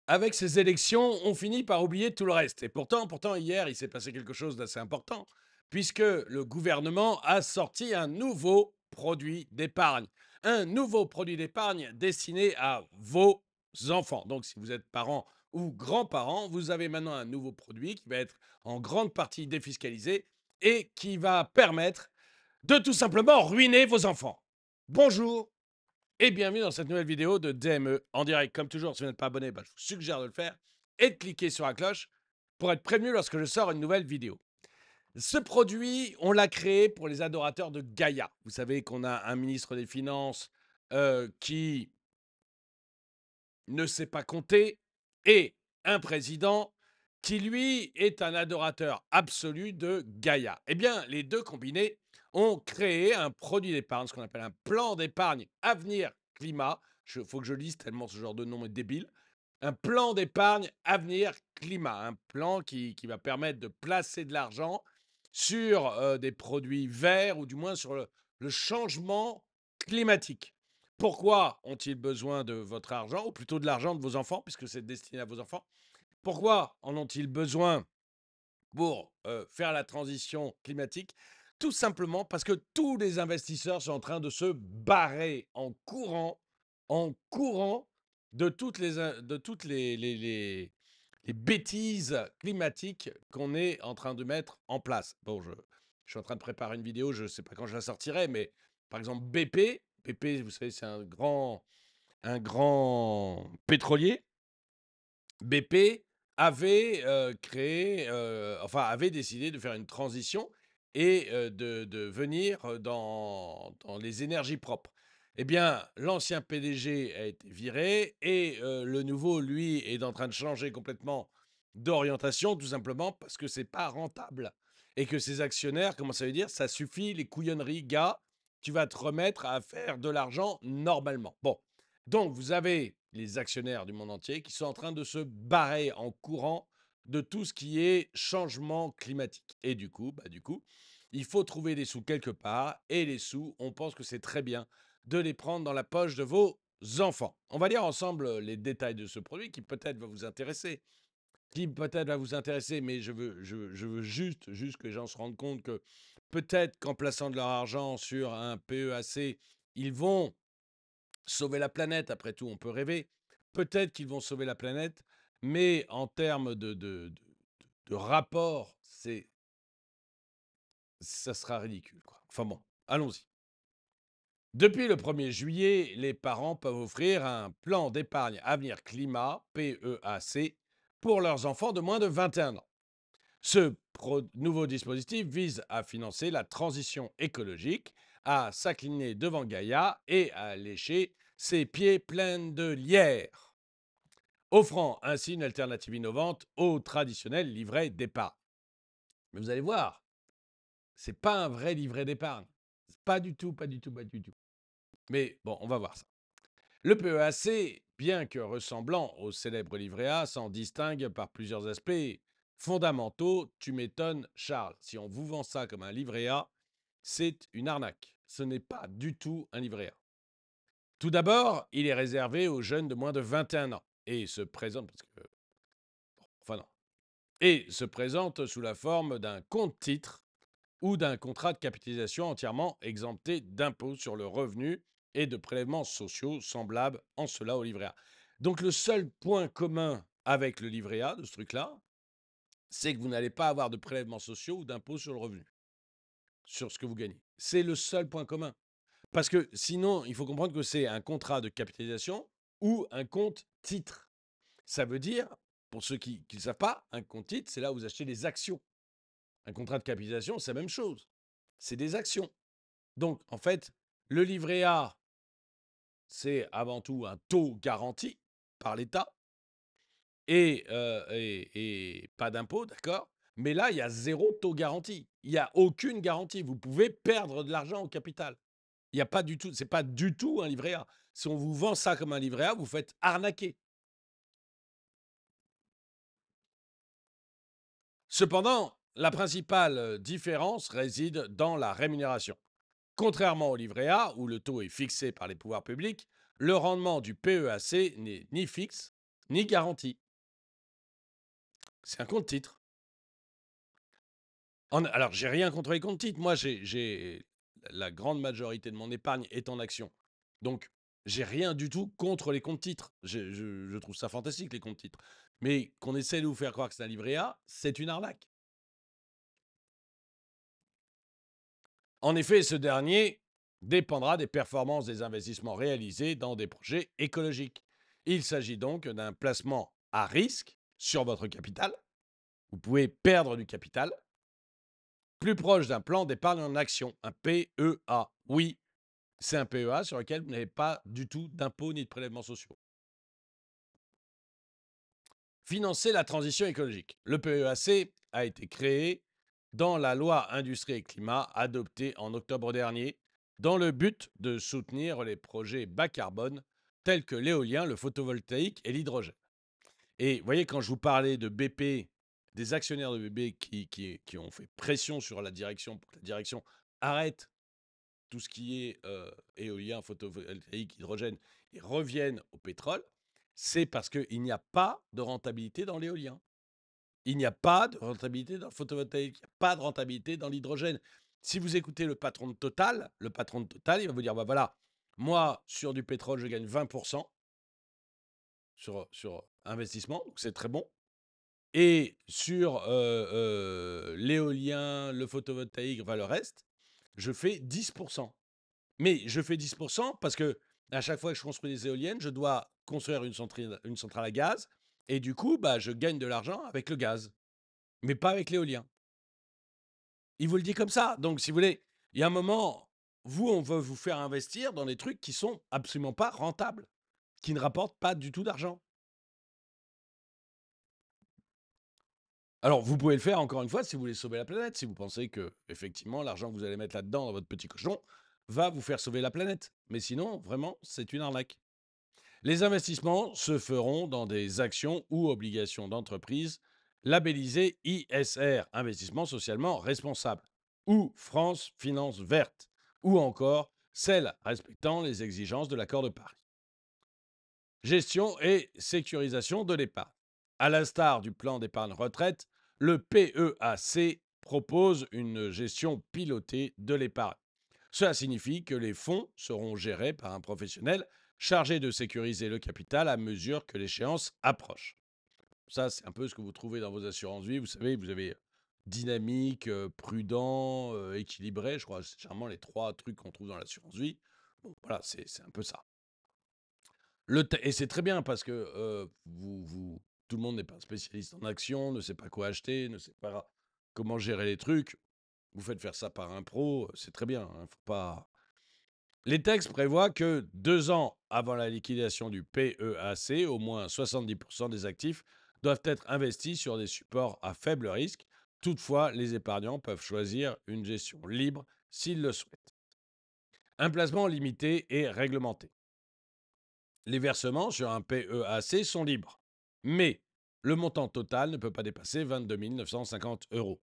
Avec ces élections, on finit par oublier tout le reste. Et pourtant, hier, il s'est passé quelque chose d'assez important, puisque le gouvernement a sorti un nouveau produit d'épargne. Un nouveau produit d'épargne destiné à vos enfants. Donc, si vous êtes parents ou grands-parents, vous avez maintenant un nouveau produit qui va être en grande partie défiscalisé et qui va permettre de tout simplement ruiner vos enfants. Bonjour et bienvenue dans cette nouvelle vidéo de DME en direct. Comme toujours, si vous n'êtes pas abonné, je vous suggère de le faire et de cliquer sur la cloche pour être prévenu lorsque je sors une nouvelle vidéo. Ce produit, on l'a créé pour les adorateurs de Gaïa. Vous savez qu'on a un ministre des Finances qui ne sait pas compter et un président qui, lui, est un adorateur absolu de Gaïa. Eh bien, les deux combinés ont créé un produit d'épargne, ce qu'on appelle un plan d'épargne avenir climat. Il faut que je lise tellement ce genre de nom est débile. Un plan d'épargne avenir climat, un plan qui va permettre de placer de l'argent sur des produits verts ou du moins sur le changement climatique. Pourquoi ont-ils besoin de votre argent, ou plutôt de l'argent de vos enfants, puisque c'est destiné à vos enfants? Pourquoi en ont-ils besoin pour faire la transition climatique? Tout simplement parce que tous les investisseurs sont en train de se barrer en courant de toutes les bêtises climatiques qu'on est en train de mettre en place. Bon, je suis en train de préparer une vidéo, je ne sais pas quand je la sortirai, mais par exemple BP, vous savez, c'est un grand pétrolier. BP avait créé, enfin avait décidé de faire une transition et de venir dans les énergies propres. Eh bien, l'ancien PDG a été viré et le nouveau, lui, est en train de changer complètement d'orientation, tout simplement parce que c'est pas rentable et que ses actionnaires commencent à lui dire: «Ça suffit les couillonneries, gars, tu vas te remettre à faire de l'argent normalement». Bon, donc vous avez les actionnaires du monde entier qui sont en train de se barrer en courant de tout ce qui est changement climatique. Et du coup, il faut trouver des sous quelque part. Et les sous, on pense que c'est très bien de les prendre dans la poche de vos enfants. On va lire ensemble les détails de ce produit qui peut-être va vous intéresser. Mais je veux juste que les gens se rendent compte que peut-être qu'en plaçant de leur argent sur un PEAC, ils vont sauver la planète. Après tout, on peut rêver. Peut-être qu'ils vont sauver la planète, mais en termes de rapport, ça sera ridicule, quoi. Enfin bon, allons-y. Depuis le 1er juillet, les parents peuvent offrir un plan d'épargne avenir climat, PEAC, pour leurs enfants de moins de 21 ans. Ce nouveau dispositif vise à financer la transition écologique, à s'incliner devant Gaïa et à lécher ses pieds pleins de lierre, offrant ainsi une alternative innovante au traditionnel livret d'épargne. Mais vous allez voir, c'est pas un vrai livret d'épargne. Pas du tout, pas du tout, pas du tout. Mais bon, on va voir ça. Le PEAC, bien que ressemblant au célèbre livret A, s'en distingue par plusieurs aspects fondamentaux. Tu m'étonnes, Charles. Si on vous vend ça comme un livret A, c'est une arnaque. Ce n'est pas du tout un livret A. Tout d'abord, il est réservé aux jeunes de moins de 21 ans et se présente enfin non, et se présente sous la forme d'un compte-titre ou d'un contrat de capitalisation entièrement exempté d'impôt sur le revenu et de prélèvements sociaux semblables en cela au livret A. Donc le seul point commun avec le livret A de ce truc-là, c'est que vous n'allez pas avoir de prélèvements sociaux ou d'impôt sur le revenu, sur ce que vous gagnez. C'est le seul point commun. Parce que sinon, il faut comprendre que c'est un contrat de capitalisation ou un compte titre. Ça veut dire, pour ceux qui ne savent pas, un compte titre, c'est là où vous achetez des actions. Un contrat de capitalisation, c'est la même chose. C'est des actions. Donc, en fait, le livret A, c'est avant tout un taux garanti par l'État et pas d'impôt, d'accord. Mais là, il y a zéro taux garanti. Il n'y a aucune garantie. Vous pouvez perdre de l'argent au capital. Il y a pas du tout, c'est pas du tout un livret A. Si on vous vend ça comme un livret A, vous faites arnaquer. Cependant, la principale différence réside dans la rémunération. Contrairement au livret A, où le taux est fixé par les pouvoirs publics, le rendement du PEAC n'est ni fixe, ni garantie. C'est un compte titre. Alors, j'ai rien contre les comptes titres. Moi, la grande majorité de mon épargne est en action. Donc, j'ai rien du tout contre les comptes titres. Je trouve ça fantastique, les comptes titres. Mais qu'on essaie de vous faire croire que c'est un livret A, c'est une arnaque. En effet, ce dernier dépendra des performances des investissements réalisés dans des projets écologiques. Il s'agit donc d'un placement à risque sur votre capital. Vous pouvez perdre du capital, plus proche d'un plan d'épargne en action, un PEA. Oui, c'est un PEA sur lequel vous n'avez pas du tout d'impôts ni de prélèvements sociaux. Financer la transition écologique. Le PEAC a été créé dans la loi Industrie et Climat adoptée en octobre dernier dans le but de soutenir les projets bas carbone tels que l'éolien, le photovoltaïque et l'hydrogène. Et vous voyez, quand je vous parlais de BP, des actionnaires de BP qui ont fait pression sur la direction pour que la direction arrête tout ce qui est éolien, photovoltaïque, hydrogène, et reviennent au pétrole, c'est parce qu'il n'y a pas de rentabilité dans l'éolien. Il n'y a pas de rentabilité dans le photovoltaïque. Il n'y a pas de rentabilité dans l'hydrogène. Si vous écoutez le patron de Total, il va vous dire, bah voilà, moi, sur du pétrole, je gagne 20% sur investissement, donc c'est très bon. Et sur l'éolien, le photovoltaïque, enfin le reste, je fais 10%. Mais je fais 10% parce que à chaque fois que je construis des éoliennes, je dois construire une centrale à gaz. Et du coup, bah, je gagne de l'argent avec le gaz, mais pas avec l'éolien. Il vous le dit comme ça. Donc, si vous voulez, il y a un moment, vous, on veut vous faire investir dans des trucs qui sont absolument pas rentables, qui ne rapportent pas du tout d'argent. Alors, vous pouvez le faire encore une fois si vous voulez sauver la planète, si vous pensez que, effectivement, l'argent que vous allez mettre là-dedans, dans votre petit cochon, va vous faire sauver la planète. Mais sinon, vraiment, c'est une arnaque. Les investissements se feront dans des actions ou obligations d'entreprise labellisées ISR, investissement socialement responsable, ou France Finance Verte, ou encore celles respectant les exigences de l'accord de Paris. Gestion et sécurisation de l'épargne. À l'instar du plan d'épargne retraite, le PEAC propose une gestion pilotée de l'épargne. Cela signifie que les fonds seront gérés par un professionnel chargé de sécuriser le capital à mesure que l'échéance approche. Ça, c'est un peu ce que vous trouvez dans vos assurances vie. Vous savez, vous avez dynamique, prudent, équilibré. Je crois que c'est généralement les trois trucs qu'on trouve dans l'assurance vie. Bon, voilà, c'est un peu ça. Et c'est très bien parce que tout le monde n'est pas spécialiste en action, ne sait pas quoi acheter, ne sait pas comment gérer les trucs. Vous faites faire ça par un pro, c'est très bien. Hein, faut pas... Les textes prévoient que 2 ans avant la liquidation du PEAC, au moins 70% des actifs doivent être investis sur des supports à faible risque. Toutefois, les épargnants peuvent choisir une gestion libre s'ils le souhaitent. Un placement limité et réglementé. Les versements sur un PEAC sont libres, mais le montant total ne peut pas dépasser 22 950 euros,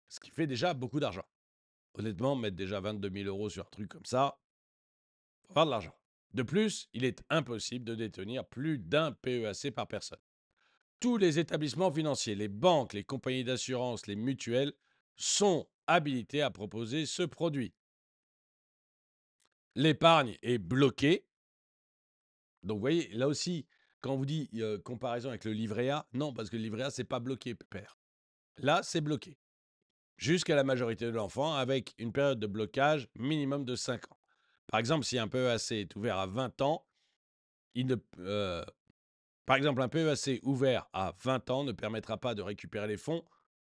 ce qui fait déjà beaucoup d'argent. Honnêtement, mettre déjà 22 000 euros sur un truc comme ça, faut avoir de l'argent. De plus, il est impossible de détenir plus d'un PEAC par personne. Tous les établissements financiers, les banques, les compagnies d'assurance, les mutuelles sont habilités à proposer ce produit. L'épargne est bloquée. Donc, vous voyez, là aussi, quand on vous dit comparaison avec le livret A, non, parce que le livret A, c'est pas bloqué, père. Là, c'est bloqué. Jusqu'à la majorité de l'enfant, avec une période de blocage minimum de 5 ans. Par exemple, si un PEAC est ouvert à 20 ans, par exemple, un PEAC ouvert à 20 ans ne permettra pas de récupérer les fonds,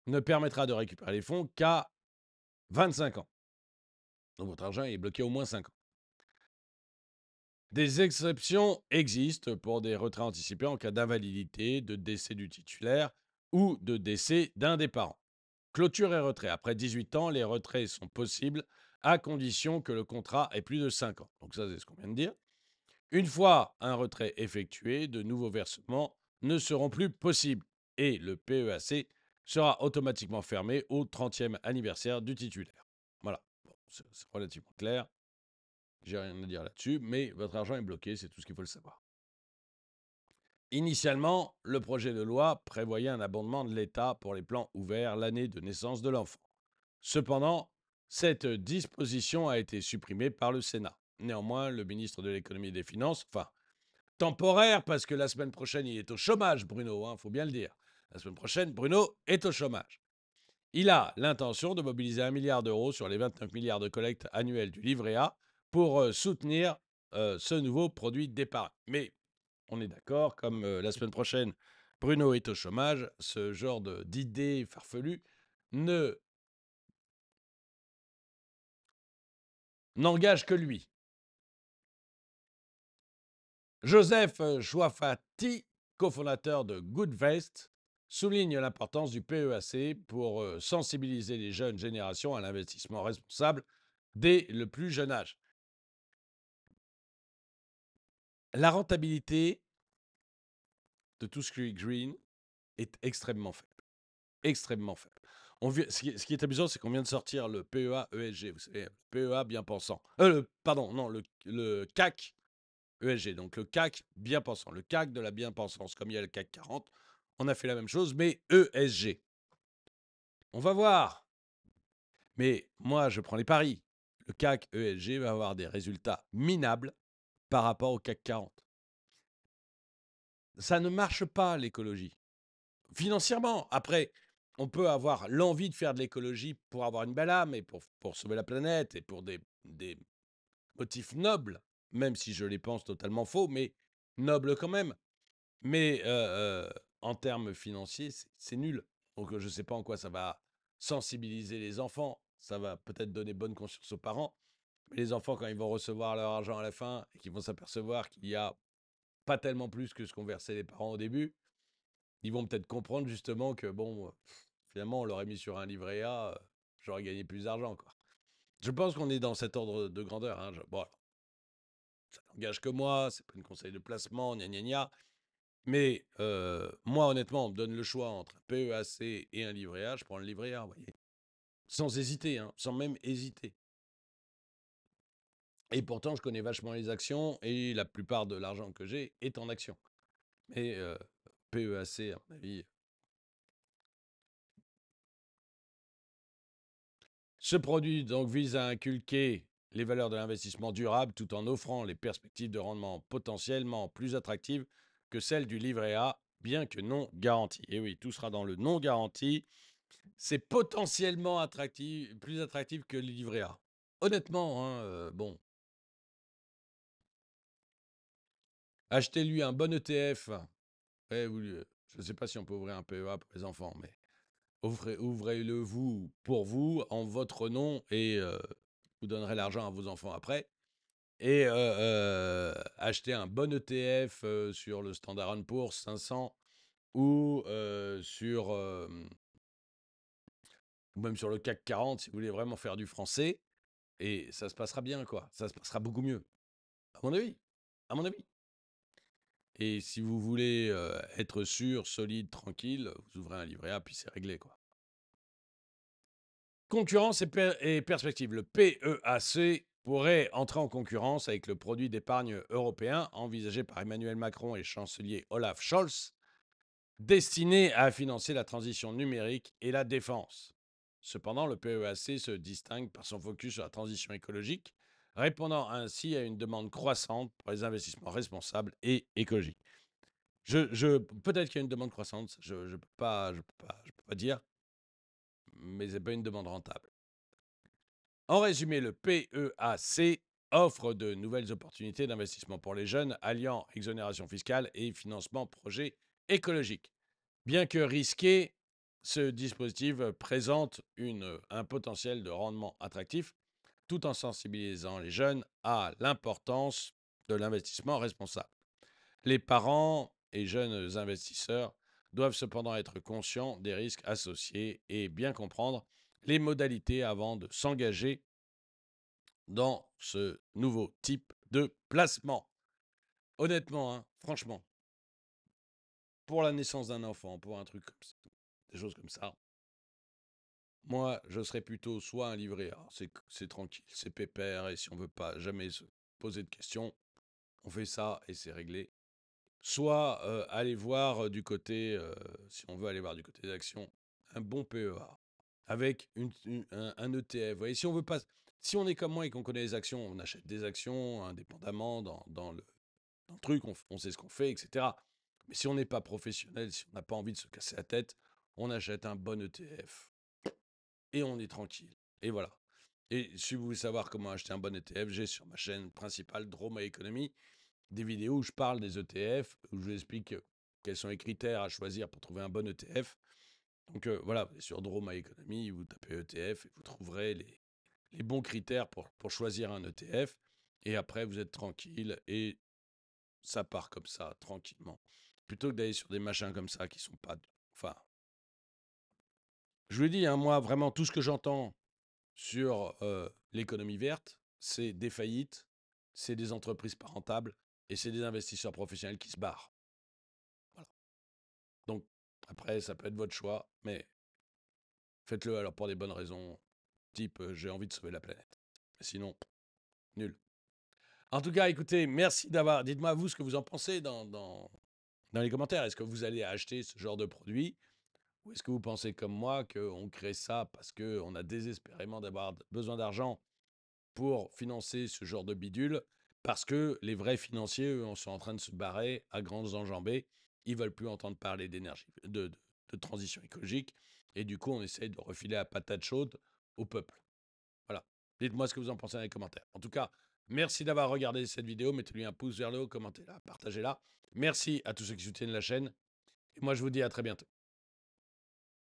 ne permettra de récupérer les fonds qu'à 25 ans. Donc votre argent est bloqué au moins 5 ans. Des exceptions existent pour des retraits anticipés en cas d'invalidité, de décès du titulaire ou de décès d'un des parents. Clôture et retrait. Après 18 ans, les retraits sont possibles à condition que le contrat ait plus de 5 ans. Donc ça, c'est ce qu'on vient de dire. Une fois un retrait effectué, de nouveaux versements ne seront plus possibles et le PEAC sera automatiquement fermé au 30e anniversaire du titulaire. Voilà, bon, c'est relativement clair. J'ai rien à dire là-dessus, mais votre argent est bloqué, c'est tout ce qu'il faut le savoir. Initialement, le projet de loi prévoyait un abondement de l'État pour les plans ouverts l'année de naissance de l'enfant. Cependant, cette disposition a été supprimée par le Sénat. Néanmoins, le ministre de l'Économie et des Finances, enfin, temporaire, parce que la semaine prochaine, il est au chômage, Bruno, il faut bien le dire. La semaine prochaine, Bruno est au chômage. Il a l'intention de mobiliser 1 milliard d'euros sur les 29 milliards de collecte annuelle du livret A pour soutenir ce nouveau produit d'épargne. Mais on est d'accord, comme la semaine prochaine, Bruno est au chômage, ce genre d'idée farfelue ne n'engage que lui. Joseph Chouafati, cofondateur de Goodvest, souligne l'importance du PEAC pour sensibiliser les jeunes générations à l'investissement responsable dès le plus jeune âge. La rentabilité de tout ce qui est green est extrêmement faible. Extrêmement faible. Ce qui est amusant, c'est qu'on vient de sortir le PEA ESG, vous savez, le PEA bien pensant. Pardon, non, le CAC ESG, donc le CAC bien pensant, le CAC de la bien-pensance, comme il y a le CAC 40, on a fait la même chose, mais ESG. On va voir. Mais moi, je prends les paris. Le CAC ESG va avoir des résultats minables par rapport au CAC 40. Ça ne marche pas, l'écologie. Financièrement. Après, on peut avoir l'envie de faire de l'écologie pour avoir une belle âme et pour sauver la planète et pour des motifs nobles, même si je les pense totalement faux, mais nobles quand même. Mais en termes financiers, c'est nul. Donc je ne sais pas en quoi ça va sensibiliser les enfants. Ça va peut-être donner bonne conscience aux parents. Mais les enfants, quand ils vont recevoir leur argent à la fin et qu'ils vont s'apercevoir qu'il n'y a pas tellement plus que ce qu'ont versé les parents au début, ils vont peut-être comprendre justement que, bon, finalement, on l'aurait mis sur un livret A, j'aurais gagné plus d'argent, quoi. Je pense qu'on est dans cet ordre de grandeur, hein. Bon, ça n'engage que moi, c'est pas une conseil de placement, gna gna gna. Mais moi, honnêtement, on me donne le choix entre un PEAC et un livret A, je prends le livret A, vous voyez. Sans hésiter, hein, sans même hésiter. Et pourtant, je connais vachement les actions et la plupart de l'argent que j'ai est en actions. Mais PEAC, à mon avis. Ce produit donc vise à inculquer les valeurs de l'investissement durable tout en offrant les perspectives de rendement potentiellement plus attractives que celles du livret A, bien que non garanties. Et oui, tout sera dans le non garanti. C'est potentiellement attractif, plus attractif que le livret A. Honnêtement, hein, bon, achetez-lui un bon ETF. Je ne sais pas si on peut ouvrir un PEA pour les enfants, mais ouvrez-le vous pour vous, en votre nom, et vous donnerez l'argent à vos enfants après. Et achetez un bon ETF sur le Standard & Poor's 500 ou ou même sur le CAC 40 si vous voulez vraiment faire du français. Et ça se passera bien, quoi. Ça se passera beaucoup mieux, à mon avis. À mon avis. Et si vous voulez être sûr, solide, tranquille, vous ouvrez un livret A, puis c'est réglé, quoi. Concurrence et perspective. Le PEAC pourrait entrer en concurrence avec le produit d'épargne européen envisagé par Emmanuel Macron et chancelier Olaf Scholz, destiné à financer la transition numérique et la défense. Cependant, le PEAC se distingue par son focus sur la transition écologique, répondant ainsi à une demande croissante pour les investissements responsables et écologiques. Peut-être qu'il y a une demande croissante, je ne peux pas dire, mais ce n'est pas une demande rentable. En résumé, le PEAC offre de nouvelles opportunités d'investissement pour les jeunes, alliant exonération fiscale et financement projet écologique. Bien que risqué, ce dispositif présente un potentiel de rendement attractif tout en sensibilisant les jeunes à l'importance de l'investissement responsable. Les parents et jeunes investisseurs doivent cependant être conscients des risques associés et bien comprendre les modalités avant de s'engager dans ce nouveau type de placement. Honnêtement, hein, franchement, pour la naissance d'un enfant, pour un truc comme ça, des choses comme ça, moi, je serais plutôt soit un livret A, c'est tranquille, c'est pépère, et si on veut pas jamais se poser de questions, on fait ça et c'est réglé. soit aller voir du côté, si on veut aller voir du côté des actions, un bon PEA avec un ETF. Vous voyez, si on veut pas, si on est comme moi et qu'on connaît les actions, on achète des actions indépendamment dans le truc, on sait ce qu'on fait, etc. Mais si on n'est pas professionnel, si on n'a pas envie de se casser la tête, on achète un bon ETF et on est tranquille. Et voilà. Et si vous voulez savoir comment acheter un bon ETF, j'ai sur ma chaîne principale, Draw My Economy, des vidéos où je parle des ETF, où je vous explique quels sont les critères à choisir pour trouver un bon ETF. Donc voilà, sur Draw My Economy, vous tapez ETF et vous trouverez les bons critères pour choisir un ETF. Et après, vous êtes tranquille et ça part comme ça, tranquillement. Plutôt que d'aller sur des machins comme ça qui sont pas. Enfin, je vous le dis, hein, moi, vraiment, tout ce que j'entends sur l'économie verte, c'est des faillites, c'est des entreprises pas rentables et c'est des investisseurs professionnels qui se barrent. Voilà. Donc, après, ça peut être votre choix, mais faites-le alors pour des bonnes raisons, type j'ai envie de sauver la planète. Sinon, nul. En tout cas, écoutez, merci d'avoir. Dites-moi, vous, ce que vous en pensez dans les commentaires. Est-ce que vous allez acheter ce genre de produit? Ou est-ce que vous pensez comme moi qu'on crée ça parce qu'on a désespérément d'avoir besoin d'argent pour financer ce genre de bidule? Parce que les vrais financiers, eux, sont en train de se barrer à grandes enjambées. Ils veulent plus entendre parler d'énergie, de transition écologique. Et du coup, on essaye de refiler la patate chaude au peuple. Voilà. Dites-moi ce que vous en pensez dans les commentaires. En tout cas, merci d'avoir regardé cette vidéo. Mettez-lui un pouce vers le haut, commentez-la, partagez-la. Merci à tous ceux qui soutiennent la chaîne. Et moi, je vous dis à très bientôt.